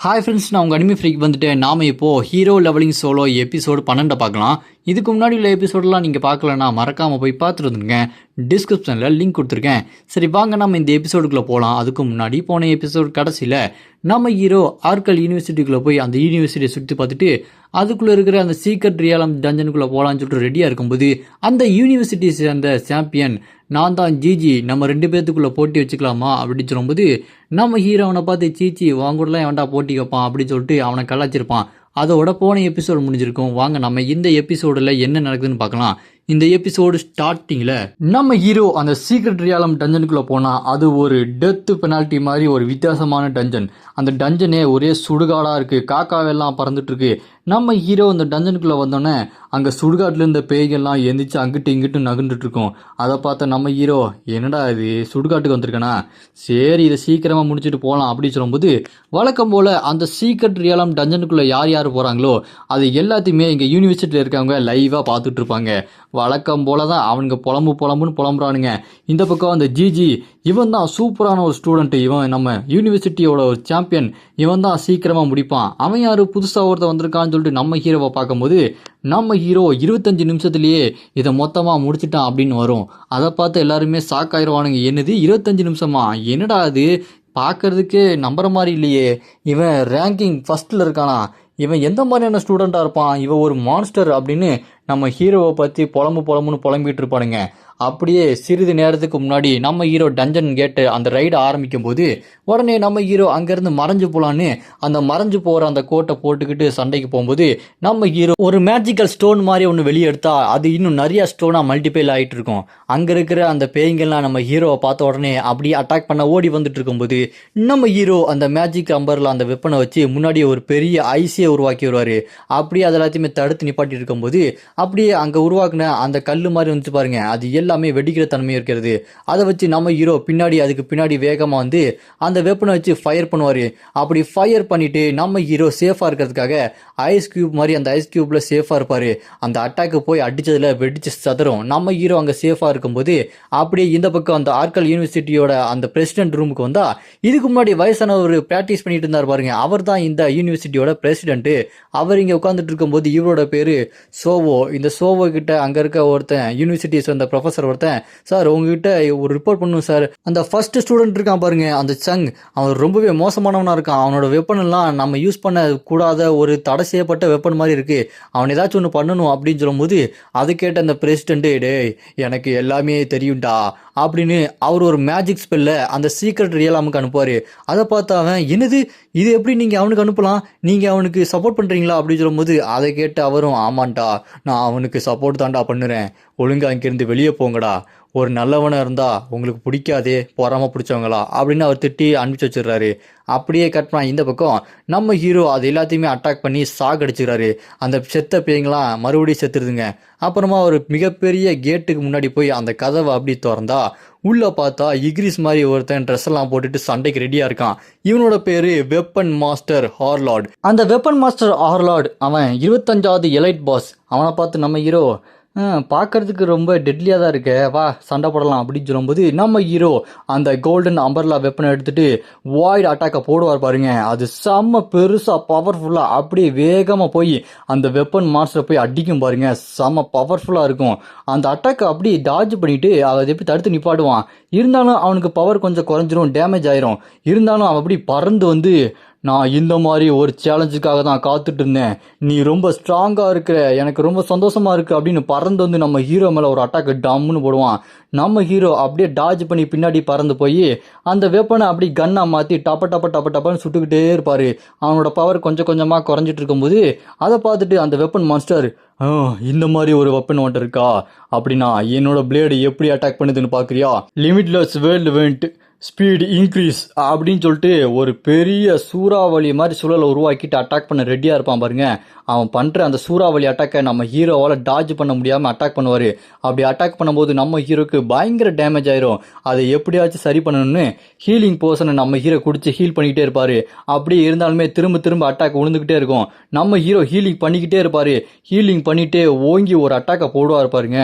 Hi friends, நான் உங்கள் anime freak வந்துட்டேன். நாம் இப்போது ஹீரோ லெவலிங் சோலோ எபிசோடு 12 பார்க்கலாம். இதுக்கு முன்னாடி உள்ள எபிசோடெலாம் நீங்கள் பார்க்கலன்னா மறக்காமல் போய் பார்த்துருந்துங்க. டிஸ்கிரிப்ஷனில் லிங்க் கொடுத்துருக்கேன். சரி வாங்க நம்ம இந்த எபிசோடுக்குள்ளே போகலாம். அதுக்கு முன்னாடி போன எபிசோடு கடைசியில் நம்ம ஹீரோ ஆர்கல் யூனிவர்சிட்டிக்குள்ளே போய் அந்த யூனிவர்சிட்டியை சுற்றி பார்த்துட்டு அதுக்குள்ளே இருக்கிற அந்த சீக்ரெட் ரியாலம் டஞ்சனுக்குள்ளே போகலான்னு சொல்லிட்டு ரெடியாக இருக்கும்போது அந்த யூனிவர்சிட்டியை சேர்ந்த சாம்பியன் நான் தான் ஜிஜி, நம்ம 2 பேர்த்துக்குள்ளே போட்டி வச்சுக்கலாமா அப்படின்னு சொல்லும்போது நம்ம ஹீரோ அவனை பார்த்து சீச்சி வாங்கூடலாம் வேண்டா போட்டி வைப்பான் அப்படின்னு சொல்லிட்டு அவனை கலாச்சிருப்பான். அதோட போன எபிசோடு முடிஞ்சிருக்கும். வாங்க நம்ம இந்த எபிசோடில் என்ன நடக்குதுன்னு பார்க்கலாம். இந்த எபிசோடு ஸ்டார்டிங்கில் நம்ம ஹீரோ அந்த சீக்ரெட் ரியாலம் டஞ்சனுக்குள்ளே போனால் அது ஒரு டெத்து பெனால்ட்டி மாதிரி ஒரு வித்தியாசமான டஞ்சன். அந்த டஞ்சனே ஒரே சுடுகாடாக இருக்குது, காக்காவெல்லாம் பறந்துட்டுருக்கு. நம்ம ஹீரோ அந்த டஞ்சனுக்குள்ளே வந்தோடனே அங்கே சுடுகாட்டில் இருந்த பேய்கள்லாம் எந்திரிச்சு அங்கிட்டு இங்கிட்டு நகர்ந்துட்டு இருக்கோம். அதை பார்த்த நம்ம ஹீரோ என்னடா இது சுடுகாட்டுக்கு வந்திருக்கேனா, சரி இதை சீக்கிரமாக முடிச்சுட்டு போகலாம் அப்படின்னு சொல்லும்போது வழக்கம் போல் அந்த சீக்ரெட் ரியாலம் டஞ்சனுக்குள்ளே யார் யார் போகிறாங்களோ அது எல்லாத்தையுமே இங்கே யூனிவர்சிட்டியில் இருக்கவங்க லைவாக பார்த்துட்டு இருப்பாங்க. வழக்கம் போல தான் அவனுங்க புலம்புன்னு புலம்புறானுங்க. இந்த பக்கம் அந்த ஜிஜி இவன் தான் சூப்பரான ஒரு ஸ்டூடெண்ட், இவன் நம்ம யூனிவர்சிட்டியோட ஒரு சாம்பியன், இவன் தான் சீக்கிரமாக முடிப்பான், அவன் யார் புதுசாக ஒருத்தர் வந்திருக்கான்னு சொல்லிட்டு நம்ம ஹீரோவை பார்க்கும்போது நம்ம ஹீரோ 25 நிமிஷத்துலேயே இதை மொத்தமாக முடிச்சிட்டான் அப்படின்னு வரும். அதை பார்த்து எல்லாருமே ஷாக்காயிருவானுங்க. என்னது 25 நிமிஷமா, என்னடா அது பார்க்கறதுக்கே நம்புற மாதிரி இல்லையே, இவன் ரேங்கிங் ஃபர்ஸ்ட்டில் இருக்கானா, இவன் எந்த மாதிரியான ஸ்டூடெண்ட்டாக இருப்பான், இவன் ஒரு மான்ஸ்டர் அப்படின்னு நம்ம ஹீரோவை பற்றி புலம்புன்னு புலம்பிகிட்டு இருப்பானுங்க. அப்படியே சிறிது நேரத்துக்கு முன்னாடி நம்ம ஹீரோ டஞ்சன் கேட்டு அந்த ரைடை ஆரம்பிக்கும் போது உடனே நம்ம ஹீரோ அங்கேருந்து மறைஞ்சு போகலான்னு அந்த மறைஞ்சு போகிற அந்த கோட்டை போட்டுக்கிட்டு சண்டைக்கு போகும்போது நம்ம ஹீரோ ஒரு மேஜிக்கல் ஸ்டோன் மாதிரி ஒன்று வெளியே எடுத்தா அது இன்னும் நிறையா ஸ்டோனாக மல்டிப்ளை ஆகிட்டு இருக்கும். அங்கே இருக்கிற அந்த பேய்கள்லாம் நம்ம ஹீரோவை பார்த்த உடனே அப்படியே அட்டாக் பண்ண ஓடி வந்துட்டு இருக்கும்போது நம்ம ஹீரோ அந்த மேஜிக் அம்பரில் அந்த வெப்பனை வச்சு முன்னாடி ஒரு பெரிய ஐசியை உருவாக்கி வருவார். அப்படியே அது எல்லாத்தையுமே தடுத்து நிப்பாட்டி இருக்கும்போது அப்படியே அங்கே உருவாக்குன அந்த கல் மாதிரி வந்துச்சு பாருங்க, அது எல்லாமே வெடிக்கிற தன்மை இருக்கிறது. அதை வச்சு நம்ம ஹீரோ அதுக்கு பின்னாடி வேகமாக வந்து அந்த வெப்பனை வச்சு ஃபயர் பண்ணுவார். அப்படி ஃபயர் பண்ணிட்டு நம்ம ஹீரோ சேஃபாக இருக்கிறதுக்காக ஐஸ் கியூப் மாதிரி அந்த ஐஸ் கியூப்ல சேஃபாக இருப்பார். அந்த அட்டாக்கு போய் அடித்ததில் வெடிச்சு சதறும். நம்ம ஹீரோ அங்கே சேஃபாக இருக்கும்போது அப்படியே இந்த பக்கம் அந்த ஆர்கல் யூனிவர்சிட்டியோட அந்த பிரசிடென்ட் ரூமுக்கு வந்தா இதுக்கு முன்னாடி வயசானவர் ப்ராக்டிஸ் பண்ணிட்டு இருந்தார் பாருங்க, அவர் தான் இந்த யூனிவர்சிட்டியோட பிரசிடென்ட். அவர் இங்கே உட்காந்துட்டு இருக்கும்போது இவரோட பேர் சோவோ. இந்த சோவோ கிட்ட அங்கே இருக்க ஒருத்தன் யூனிவர்சிட்டியை சேர்ந்த ப்ரொஃபஸர் ஒருத்தன், சார் உங்ககிட்ட ஒரு ரிப்போர்ட் பண்ணும் சார், அந்த ஃபர்ஸ்ட் ஸ்டூடெண்ட் இருக்கான் பாருங்க அந்த சங், அவன் ரொம்பவே மோசமானவனாக இருக்கான், அவனோட வெப்பன் எல்லாம் நம்ம யூஸ் பண்ண கூடாத ஒரு தடை செய்யப்பட்ட வெப்பன் மாதிரி இருக்கு, அவன் ஏதாச்சும் ஒன்று பண்ணணும் அப்படின்னு சொல்லும்போது அது கேட்ட அந்த பிரசிடென்ட், டேய் எனக்கு எல்லாமே தெரியும்டா அப்படின்னு அவர் ஒரு மேஜிக் ஸ்பெல்ல அந்த சீக்ரெட் ரியலாமுக்கு அனுப்புவார். அதை பார்த்து அவன் என்னது இது எப்படி நீங்கள் அவனுக்கு அனுப்பலாம், நீங்கள் அவனுக்கு சப்போர்ட் பண்ணுறீங்களா அப்படின்னு சொல்லும்போது அதை கேட்டு அவரும் ஆமாண்டா நான் அவனுக்கு சப்போர்ட் தாண்டா பண்ணுறேன், ஒழுங்கா அங்கேருந்து வெளியே போங்கடா, ஒரு நல்லவனாக இருந்தால் உங்களுக்கு பிடிக்காதே பொறாம பிடிச்சவங்களா அப்படின்னு அவர் திட்டி அனுப்பிச்சி வச்சிடுறாரு. அப்படியே கட் பண்ண இந்த பக்கம் நம்ம ஹீரோ அது எல்லாத்தையுமே அட்டாக் பண்ணி சாகடிச்சிடுறாரு. அந்த செத்த பேய்ங்களாம் மறுபடியும் செத்துருதுங்க. அப்புறமா ஒரு மிகப்பெரிய கேட்டுக்கு முன்னாடி போய் அந்த கதவை அப்படி திறந்தா உள்ளே பார்த்தா இக்ரிஸ் மாதிரி ஒருத்தன் ட்ரெஸ் எல்லாம் போட்டுட்டு சண்டைக்கு ரெடியாக இருக்கான். இவனோட பேர் வெப்பன் மாஸ்டர் ஹார்லார்ட். அந்த வெப்பன் மாஸ்டர் ஹார்லார்ட் அவன் 25வது எலைட் பாஸ். அவனை பார்த்து நம்ம ஹீரோ பார்க்கறதுக்கு ரொம்ப டெட்லியாக தான் இருக்க, வா சண்டை போடலாம் அப்படின்னு சொல்லும்போது நம்ம ஹீரோ அந்த கோல்டன் அம்பர்லா வெப்பனை எடுத்துட்டு வாய்டு அட்டாக்கை போடுவார் பாருங்க. அது செம்ம பெருசாக பவர்ஃபுல்லாக அப்படியே வேகமாக போய் அந்த வெப்பன் மாஸ்டரை போய் அடிக்கும் பாருங்க, செம்ம பவர்ஃபுல்லாக இருக்கும். அந்த அட்டாக்கை அப்படியே டாஜ் பண்ணிட்டு அதை எப்படி தடுத்து நிப்பாடுவான். இருந்தாலும் அவனுக்கு பவர் கொஞ்சம் குறைஞ்சிரும், டேமேஜ் ஆயிரும். இருந்தாலும் அவன் அப்படி பறந்து வந்து நான் இந்த மாதிரி ஒரு சேலஞ்சுக்காக தான் காத்துட்டு இருந்தேன், நீ ரொம்ப ஸ்ட்ராங்காக இருக்கிற, எனக்கு ரொம்ப சந்தோஷமாக இருக்குது அப்படின்னு பறந்து வந்து நம்ம ஹீரோ மேலே ஒரு அட்டாக்கு டம்முன்னு போடுவான். நம்ம ஹீரோ அப்படியே டாஜ் பண்ணி பின்னாடி பறந்து போய் அந்த வெப்பனை அப்படி கன்னாக மாற்றி டப்பன்னு சுட்டுக்கிட்டே இருப்பார். அவனோட பவர் கொஞ்சம் கொஞ்சமாக குறைஞ்சிட்டு இருக்கும்போது அதை பார்த்துட்டு அந்த வெப்பன் மாஸ்டர், இந்த மாதிரி ஒரு வெப்பன் ஒன்று இருக்கா அப்படின்னா என்னோட பிளேடு எப்படி அட்டாக் பண்ணுதுன்னு பார்க்குறியா, limitless world went speed increase அப்படின்னு சொல்லிட்டு ஒரு பெரிய சூறாவளி மாதிரி சூழலை உருவாக்கிட்டு அட்டாக் பண்ண ரெடியாக இருப்பான் பாருங்க. அவன் பண்ணுற அந்த சூறாவளி அட்டாக்கை நம்ம ஹீரோவால் டாஜ் பண்ண முடியாமல் அட்டாக் பண்ணுவார். அப்படி அட்டாக் பண்ணும்போது நம்ம ஹீரோக்கு பயங்கர டேமேஜ் ஆயிரும். அதை எப்படியாச்சும் சரி பண்ணணும்னு ஹீலிங் போர்ஷனை நம்ம ஹீரோ குடிச்சு ஹீல் பண்ணிக்கிட்டே இருப்பார். அப்படி இருந்தாலுமே திரும்ப அட்டாக் விழுந்துக்கிட்டே இருக்கும். நம்ம ஹீரோ ஹீலிங் பண்ணிக்கிட்டே இருப்பார். ஹீலிங் பண்ணிகிட்டே ஓங்கி ஒரு அட்டாக்கை போடுவார் பாருங்க,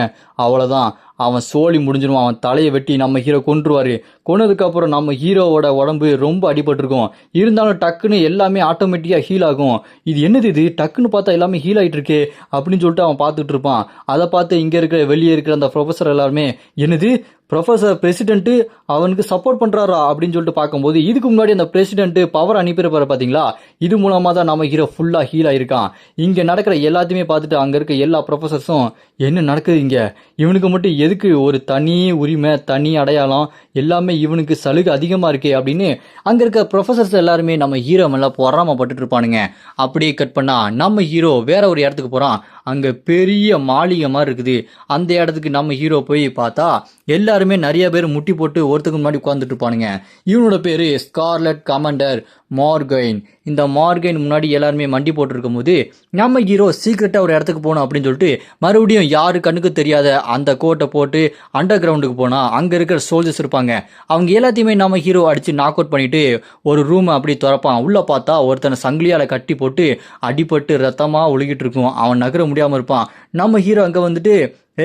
அவ்வளோதான். அவன் சோலி முடிஞ்சிடும். அவன் தலையை வெட்டி நம்ம ஹீரோ கொன்றுவாரு. கொன்னதுக்கப்புறம் நம்ம ஹீரோவோட உடம்பு ரொம்ப அடிபட்டிருக்கும். இருந்தாலும் டக்குன்னு எல்லாமே ஆட்டோமேட்டிக்காக ஹீல் ஆகும். இது என்னது இது, டக்குன்னு பார்த்தா எல்லாமே ஹீல் ஆகிட்டு இருக்கே அப்படின்னு சொல்லிட்டு அவன் பார்த்துட்டு இருப்பான். அதை பார்த்து இங்கே இருக்கிற வெளியே இருக்கிற அந்த ப்ரொஃபஸர் எல்லாருமே என்னது ப்ரொஃபஸர் பிரசிடென்ட் அவனுக்கு சப்போர்ட் பண்றாரா அப்படின்னு சொல்லிட்டு பார்க்கும்போது இதுக்கு முன்னாடி அந்த பிரசிடென்ட் பவர் அனுப்பியிருப்பாரு பார்த்தீங்களா, இது மூலமாக தான் நம்ம ஹீரோ ஃபுல்லாக ஹீல் ஆயிருக்கான். இங்கே நடக்கிற எல்லாத்தையுமே பார்த்துட்டு அங்கே இருக்க எல்லா ப்ரொஃபஸர்ஸும் என்ன நடக்குது இங்கே, இவனுக்கு மட்டும் எதுக்கு ஒரு தனி உரிமை தனி அடையாளம், எல்லாமே இவனுக்கு சலுகை அதிகமாக இருக்கே அப்படின்னு அங்கே இருக்க ப்ரொஃபஸர்ஸ் எல்லாருமே நம்ம ஹீரோ மேலே பொறாமப்பட்டு இருப்பானுங்க. அப்படியே கட் பண்ணா நம்ம ஹீரோ வேற ஒரு இடத்துக்கு போகிறான். அங்கே பெரிய மாளிகை மாதிரி இருக்குது. அந்த இடத்துக்கு நம்ம ஹீரோ போய் பார்த்தா எல்லாருமே நிறைய பேர் முட்டி போட்டு ஒருத்தருக்கு முன்னாடி உட்காந்துட்டு இருப்பானுங்க. இவனோட பேர் ஸ்கார்லட் கமாண்டர் மார்கைன். இந்த மார்கைன் முன்னாடி எல்லாருமே மண்டி போட்டு இருக்கும் போது நம்ம ஹீரோ சீக்கிரட்டாக ஒரு இடத்துக்கு போகணும் அப்படின்னு சொல்லிட்டு மறுபடியும் யாரு கண்ணுக்கு தெரியாத அந்த கோட்டை போட்டு அண்டர் கிரவுண்டுக்கு போனால் அங்கே இருக்கிற சோல்ஜர்ஸ் இருப்பாங்க. அவங்க எல்லாத்தையுமே நம்ம ஹீரோ அடித்து நாக் அவுட் பண்ணிட்டு ஒரு ரூமை அப்படி திறப்பான். உள்ளே பார்த்தா ஒருத்தனை சங்கிலியால் கட்டி போட்டு அடிபட்டு ரத்தமாக ஒழுகிட்டு இருக்கும். அவன் நகர முடியாமல் இருப்பான். நம்ம ஹீரோ அங்கே வந்துட்டு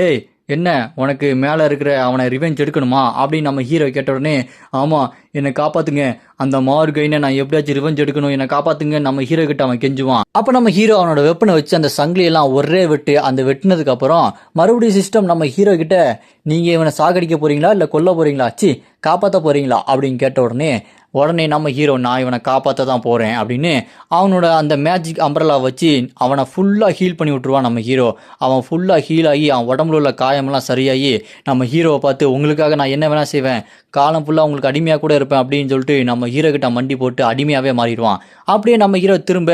ஏய் என்ன உனக்கு மேலே இருக்கிற அவனை ரிவெஞ்ச் எடுக்கணுமா அப்படின்னு நம்ம ஹீரோ கேட்ட உடனே ஆமாம் என்னை காப்பாற்றுங்க, அந்த மார்கைனை நான் எப்படியாச்சும் ரிவெஞ்ச் எடுக்கணும், என்னை காப்பாற்றுங்க நம்ம ஹீரோ கிட்ட அவன் கெஞ்சுவான். அப்போ நம்ம ஹீரோ அவனோட வெப்பனை வச்சு அந்த சங்கிலியெல்லாம் ஒரே வெட்டு அந்த வெட்டினதுக்கு அப்புறம் மறுபடியும் சிஸ்டம் நம்ம ஹீரோ கிட்ட நீங்கள் இவனை சாகடிக்க போறீங்களா இல்லை கொல்ல போறீங்களா, காப்பாற்ற போறீங்களா அப்படின்னு கேட்ட உடனே நம்ம ஹீரோ நான் இவனை காப்பாற்ற தான் போகிறேன் அப்படின்னு அவனோட அந்த மேஜிக் அம்பரலா வச்சு அவனை ஃபுல்லாக ஹீல் பண்ணி விட்ருவான். நம்ம ஹீரோ அவன் ஃபுல்லாக ஹீல் ஆகி அவன் உடம்புல உள்ள காயமெல்லாம் சரியாகி நம்ம ஹீரோவை பார்த்து உங்களுக்காக நான் என்ன வேணால் செய்வேன், காலம் ஃபுல்லாக உங்களுக்கு அடிமையாக கூட இருப்பேன் அப்படின்னு சொல்லிட்டு நம்ம ஹீரோ கிட்ட மண்டி போட்டு அடிமையாகவே மாறிடுவான். அப்படியே நம்ம ஹீரோ திரும்ப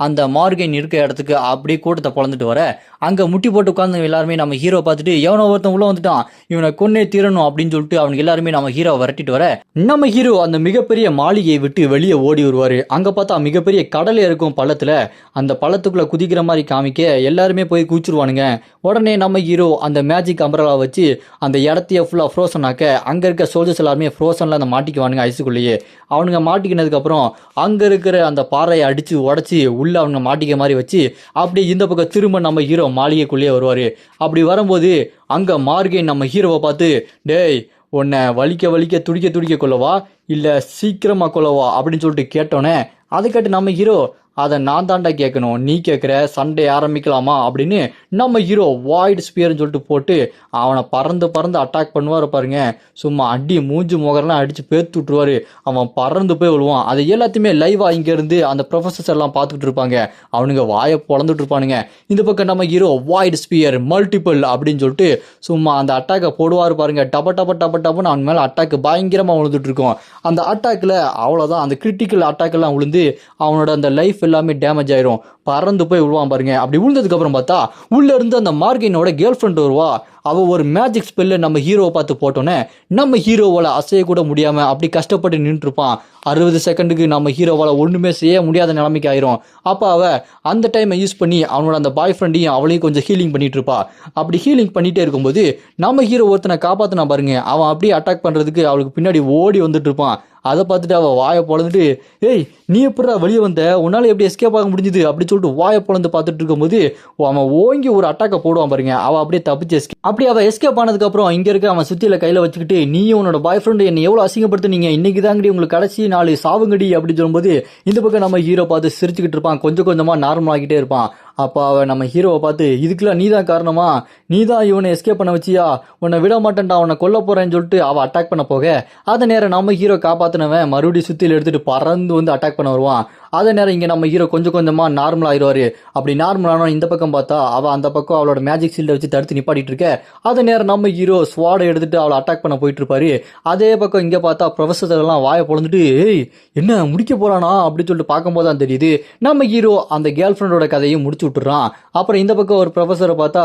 அந்த மார்கைன் இருக்க இடத்துக்கு அப்படியே கூட்டத்தை பொழந்துட்டு வர அங்கே முட்டி போட்டு உட்காந்து எல்லாருமே நம்ம ஹீரோ பார்த்துட்டு எவனோ ஒருத்தன் உள்ள வந்துட்டான், இவனை கொன்னே தீரணும் அப்படின்னு சொல்லிட்டு அவனுக்கு எல்லாருமே நம்ம ஹீரோ விரட்டிட்டு வர நம்ம ஹீரோ அந்த மிகப்பெரிய மாளிகையை விட்டு வெளியே ஓடி வருவார். அங்கே பார்த்தா மிகப்பெரிய கடலே இருக்கும் பள்ளத்தில். அந்த பள்ளத்துக்குள்ளே குதிக்கிற மாதிரி காமிக்க எல்லாருமே போய் குதிச்சிருவானுங்க. உடனே நம்ம ஹீரோ அந்த மேஜிக் அம்பரலா வச்சு அந்த இடத்தையே ஃபுல்லாக ஃப்ரோசன் ஆக்க அங்கே இருக்க சோல்ஜர்ஸ் எல்லாருமே ஃப்ரோசனில் அந்த மாட்டிக்குவானுங்க ஐஸுக்குள்ளேயே. அவனுங்க மாட்டிக்கினதுக்கப்புறம் அங்கே இருக்கிற அந்த பாறையை அடித்து உடச்சி உள்ளே அவனுங்க மாட்டிக்க மாதிரி வச்சு அப்படியே இந்த பக்கம் திரும்ப நம்ம ஹீரோ மாளிகைக்குள்ளேயே வருவார். அப்படி வரும்போது அங்கே மார்கைன் நம்ம ஹீரோவை பார்த்து டேய் உன்னை வலிக்க துடிக்க கொள்ளவா இல்லை சீக்கிரமாக கொள்ளவா அப்படின்னு சொல்லிட்டு கேட்டோன்னே அதை கேட்டு நம்ம ஹீரோ அதை நான் தாண்டா கேட்கணும், நீ கேட்குற சண்டே ஆரம்பிக்கலாமா அப்படின்னு நம்ம ஹீரோ வாய்டு ஸ்பியர்னு சொல்லிட்டு போட்டு அவனை பறந்து அட்டாக் பண்ணுவார் பாருங்க. சும்மா அடி மூஞ்சி முகரெல்லாம் அடித்து பேர்த்து விட்ருவார். அவன் பறந்து போய் விழுவான். அதை எல்லாத்தையுமே லைவாக இங்கேருந்து அந்த ப்ரொஃபஸர்ஸ் எல்லாம் பார்த்துக்கிட்டு இருப்பாங்க. அவனுங்க வாயை பொழந்துட்டு இருப்பானுங்க. இந்த பக்கம் நம்ம ஹீரோ வாய்டு ஸ்பியர் மல்டிபிள் அப்படின்னு சொல்லிட்டு சும்மா அந்த அட்டாக்கை போடுவார் பாருங்க. டபன்னு அவன் மேலே அட்டாக்கு பயங்கரமாக விழுந்துட்டு இருக்கும். அந்த அட்டாக்கில் அவ்வளோதான், அந்த கிரிட்டிக்கல் அட்டாக்கெல்லாம் விழுந்து அவனோட அந்த லைஃப் எல்லாமே டேமேஜ் ஆயிரும். பறந்து போய் விழுவான் பாருங்க. அப்படி விழுந்ததுக்கு அப்புறம் பார்த்தா உள்ள இருந்து அந்த மார்கைனோட கேர்ள் ஃப்ரெண்ட் வருவா. அவ ஒரு மேஜிக் ஸ்பெல்ல நம்ம ஹீரோவை பார்த்து போட்டோன்னே நம்ம ஹீரோவால் அசைய கூட முடியாம அப்படி கஷ்டப்பட்டு நின்று இருப்பான். 60 செகண்டுக்கு நம்ம ஹீரோவால் ஒன்றுமே செய்ய முடியாத நிலைமைக்கு ஆயிரும். அப்போ அவ அந்த டைமை யூஸ் பண்ணி அவனோட அந்த பாய் ஃப்ரெண்டையும் அவளையும் கொஞ்சம் ஹீலிங் பண்ணிட்டு இருப்பா. அப்படி ஹீலிங் பண்ணிட்டே இருக்கும்போது நம்ம ஹீரோ ஒருத்தனை காப்பாற்றினா பாருங்க. அவன் அப்படியே அட்டாக் பண்ணுறதுக்கு அவளுக்கு பின்னாடி ஓடி வந்துட்டு இருப்பான். அதை பார்த்துட்டு அவள் வாயை பொழந்துட்டு ஏய் நீ எப்படா வெளியே வந்த, உன்னால் எப்படி எஸ்கேப் ஆக முடிஞ்சுது அப்படி சொல்லிட்டு வாயை பொழந்து பார்த்துட்டு இருக்கும்போது அவன் ஓங்கி ஒரு அட்டாக்கை போடுவான் பாருங்க. அவள் அப்படியே தப்பிச்சு அப்படி அவள் எஸ்கேப் ஆனதுக்கப்புறம் இங்கே இருக்க அவன் சுத்தியில் கையில் வச்சுக்கிட்டு நீயும் உன்னோட பாய் ஃப்ரெண்டு என்னை எவ்வளோ அசிங்கப்படுத்துனீங்க, இன்னைக்கு தாங்கடி உங்களுக்கு கடைசி 4 சாவுங்கடி அப்படின்னு சொல்லும்போது இந்த பக்கம் நம்ம ஹீரோ பார்த்து சிரிச்சுக்கிட்டு இருப்பான். கொஞ்சமாக நார்மல் ஆகிட்டே இருப்பான். அப்போ அவன் நம்ம ஹீரோவை பார்த்து இதுக்கெல்லாம் நீ தான் காரணமா, நீ தான் இவனை எஸ்கேப் பண்ண வச்சியா, உன்னை விட மாட்டேன்டா, அவனை கொல்ல போறேன்னு சொல்லிட்டு அவள் அட்டாக் பண்ண போக அதை நேரம் நம்ம ஹீரோ காப்பாற்றினவன் மறுபடியும் சுத்தியில் எடுத்துட்டு பறந்து வந்து அட்டாக் பண்ண வருவான். அதே நேரம் இங்கே நம்ம ஹீரோ கொஞ்சமாக நார்மல் ஆயிடுவார். அப்படி நார்மலான இந்த பக்கம் பார்த்தா அவள் அந்த பக்கம் அவளோட மேஜிக் ஷீல்டை வச்சு தடுத்து நிப்பாட்டிட்டு இருக்க. அதே நேரம் நம்ம ஹீரோ ஸ்வாடை எடுத்துட்டு அவளை அட்டாக் பண்ண போயிட்டு இருப்பாரு. அதே பக்கம் இங்கே பார்த்தா ப்ரொஃபஸர் எல்லாம் வாயை பொழந்துட்டு ஏய் என்ன முடிக்க போறானா அப்படின்னு சொல்லிட்டு பார்க்கும்போது தான் தெரியுது நம்ம ஹீரோ அந்த கேர்ள் ஃப்ரெண்டோட கதையும் முடிச்சு விட்டுறான். அப்புறம் இந்த பக்கம் ஒரு ப்ரொஃபஸரை பார்த்தா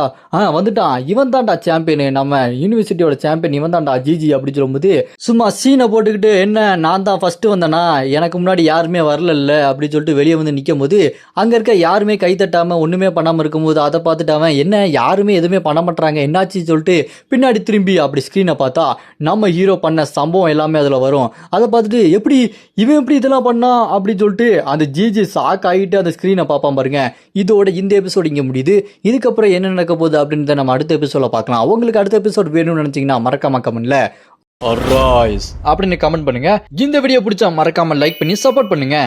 வந்துட்டான், இவன் தான்டா சாம்பியன், நம்ம யூனிவர்சிட்டியோட சாம்பியன் இவன் தான்டா ஜிஜி அப்படின்னு சொல்லும்போது சும்மா சீனை போட்டுக்கிட்டு என்ன நான் தான் ஃபர்ஸ்ட் வந்தேனா, எனக்கு முன்னாடி யாருமே வரல அப்படின்னு சொல்லிட்டு வெளியே வந்து நிற்கும் போது அங்கே இருக்க யாருமே கை தட்டாமல் ஒன்றுமே பண்ணாமல் இருக்கும்போது அதை பார்த்துட்டு அவன் என்ன யாருமே எதுவுமே பண்ண மாட்டாங்க என்னாச்சுன்னு சொல்லிட்டு பின்னாடி திரும்பி அப்படி ஸ்க்ரீனை பார்த்தா நம்ம ஹீரோ பண்ண சம்பவம் எல்லாமே அதில் வரும். அதை பார்த்துட்டு இவன் எப்படி இதெல்லாம் பண்ணா அப்படின்னு சொல்லிட்டு அந்த ஜிஜி ஷாக் ஆகிட்டு அந்த ஸ்க்ரீனை பார்ப்பான் பாருங்க. இதோட இந்த எபிசோடு இங்கே முடியுது. இதுக்கப்புறம் என்ன நடக்க போகுது அப்படின்றத நம்ம அடுத்த எபிசோட பார்க்கலாம். உங்களுக்கு அடுத்த எபிசோட் வேணும்னு நினச்சிங்கன்னா மறக்காம கமெண்ட்ல அப்படின்னு கமெண்ட் பண்ணுங்க. இந்த வீடியோ பிடிச்சா மறக்காம லைக் பண்ணி சப்போர்ட் பண்ணுங்க.